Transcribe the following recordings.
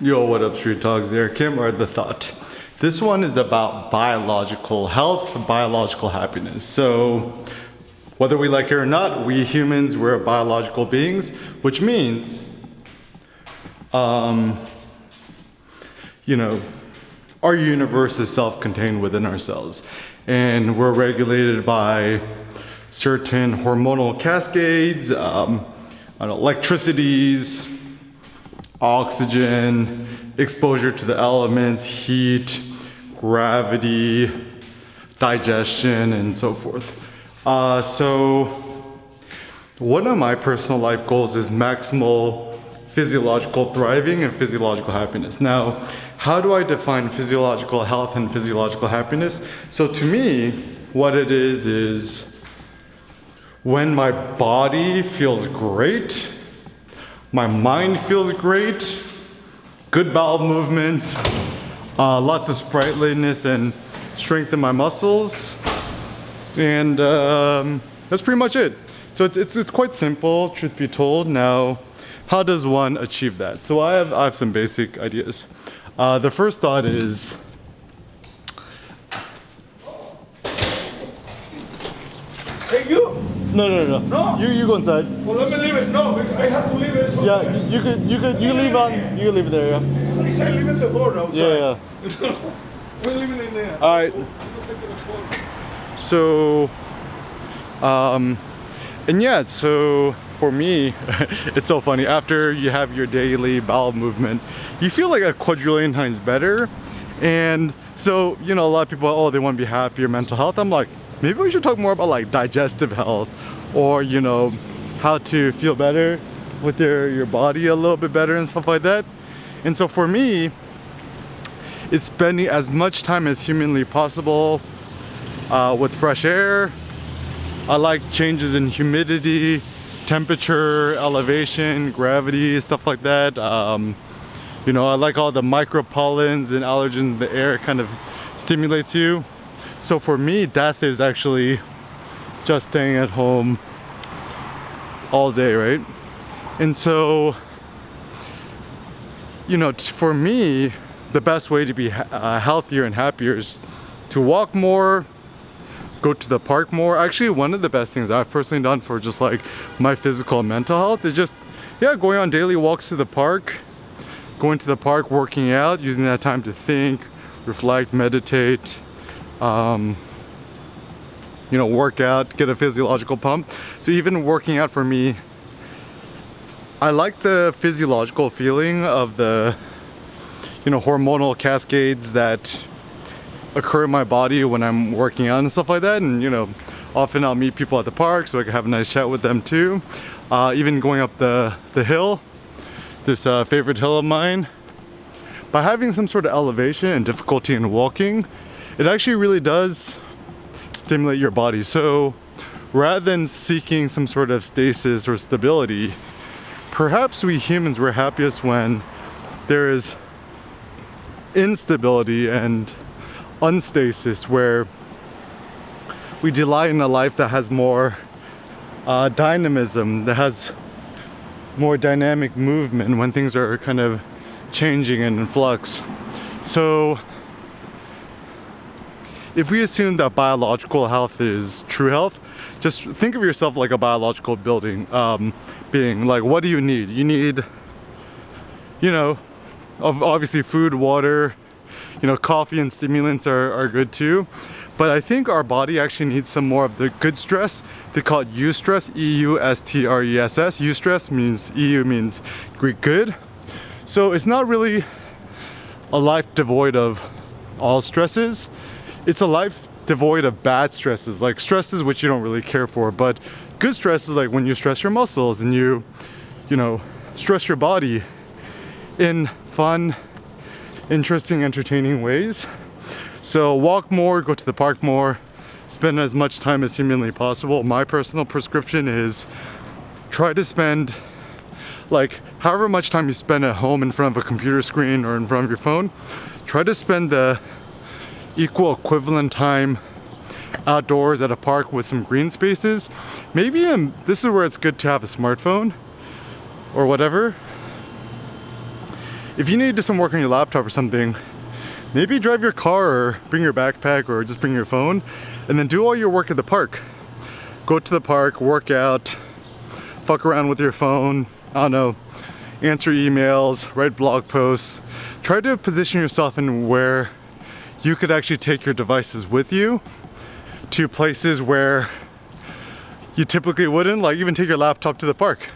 Yo, what up, Street Talks? There, Kim or The Thought. This one is about biological health, biological happiness. So, whether we like it or not, we humans, we're biological beings, which means, you know, our universe is self-contained within ourselves. And we're regulated by certain hormonal cascades, electricities, oxygen, exposure to the elements, heat, gravity, digestion, and so forth. So one of my personal life goals is maximal physiological thriving and physiological happiness. Now, how do I define physiological health and physiological happiness? So to me, what it is when my body feels great, my mind feels great, good bowel movements, lots of sprightliness and strength in my muscles, and that's pretty much it. So it's quite simple, truth be told. Now, how does one achieve that? So I have some basic ideas. The first thought is, Hey, you! no. No. You go inside. Well, let me leave it. No, I have to leave it. So Yeah, you could leave it there. Yeah. I said leave it the door outside. Yeah. We're leaving it in there. All right. So, and yeah, so for me, it's so funny. After you have your daily bowel movement, you feel like a quadrillion times better. And so, you know, a lot of people, oh, they want to be happier, mental health. I'm like, maybe we should talk more about like digestive health, or, you know, how to feel better with your body a little bit better and stuff like that. And so for me, it's spending as much time as humanly possible with fresh air. I like changes in humidity, temperature, elevation, gravity, stuff like that. You know, I like all the micropollens and allergens in the air. It kind of stimulates you. So for me, death is actually just staying at home all day, right? And so, you know, for me, the best way to be healthier and happier is to walk more, go to the park more. Actually, one of the best things I've personally done for just like my physical and mental health is just, yeah, going on daily walks to the park, going to the park, working out, using that time to think, reflect, meditate, you know, work out, get a physiological pump. So even working out for me, I like the physiological feeling of the, you know, hormonal cascades that occur in my body when I'm working out and stuff like that. And, you know, often I'll meet people at the park so I can have a nice chat with them too. Even going up the hill, this favorite hill of mine, by having some sort of elevation and difficulty in walking, it actually really does stimulate your body. So rather than seeking some sort of stasis or stability, perhaps we humans were happiest when there is instability and unstasis, where we delight in a life that has more dynamism, that has more dynamic movement when things are kind of changing and in flux. So if we assume that biological health is true health, just think of yourself like a biological being. Like, what do you need? You need, you know, obviously food, water, you know, coffee and stimulants are good too. But I think our body actually needs some more of the good stress. They call it eustress, E-U-S-T-R-E-S-S. Eustress means, EU means Greek good. So it's not really a life devoid of all stresses. It's a life devoid of bad stresses, like stresses which you don't really care for. But good stress is like when you stress your muscles and you know, stress your body in fun, interesting, entertaining ways. So walk more, go to the park more, spend as much time as humanly possible. My personal prescription is try to spend, like, however much time you spend at home in front of a computer screen or in front of your phone, try to spend the equal equivalent time outdoors at a park with some green spaces. Maybe this is where it's good to have a smartphone or whatever. if you need to do some work on your laptop or something, maybe drive your car or bring your backpack or just bring your phone and then do all your work at the park. Go to the park, work out, fuck around with your phone, I don't know, answer emails, write blog posts. Try to position yourself in where you could actually take your devices with you to places where you typically wouldn't, like even take your laptop to the park.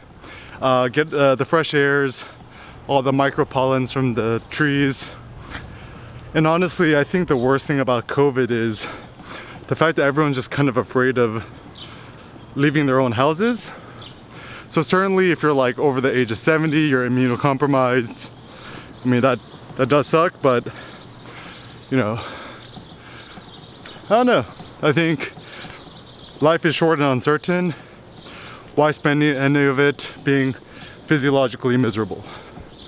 Get the fresh airs, all the micro pollens from the trees. And honestly, I think the worst thing about COVID is the fact that everyone's just kind of afraid of leaving their own houses. So certainly if you're like over the age of 70, you're immunocompromised. I mean, that does suck, but you know, I don't know. I think life is short and uncertain. Why spend any of it being physiologically miserable?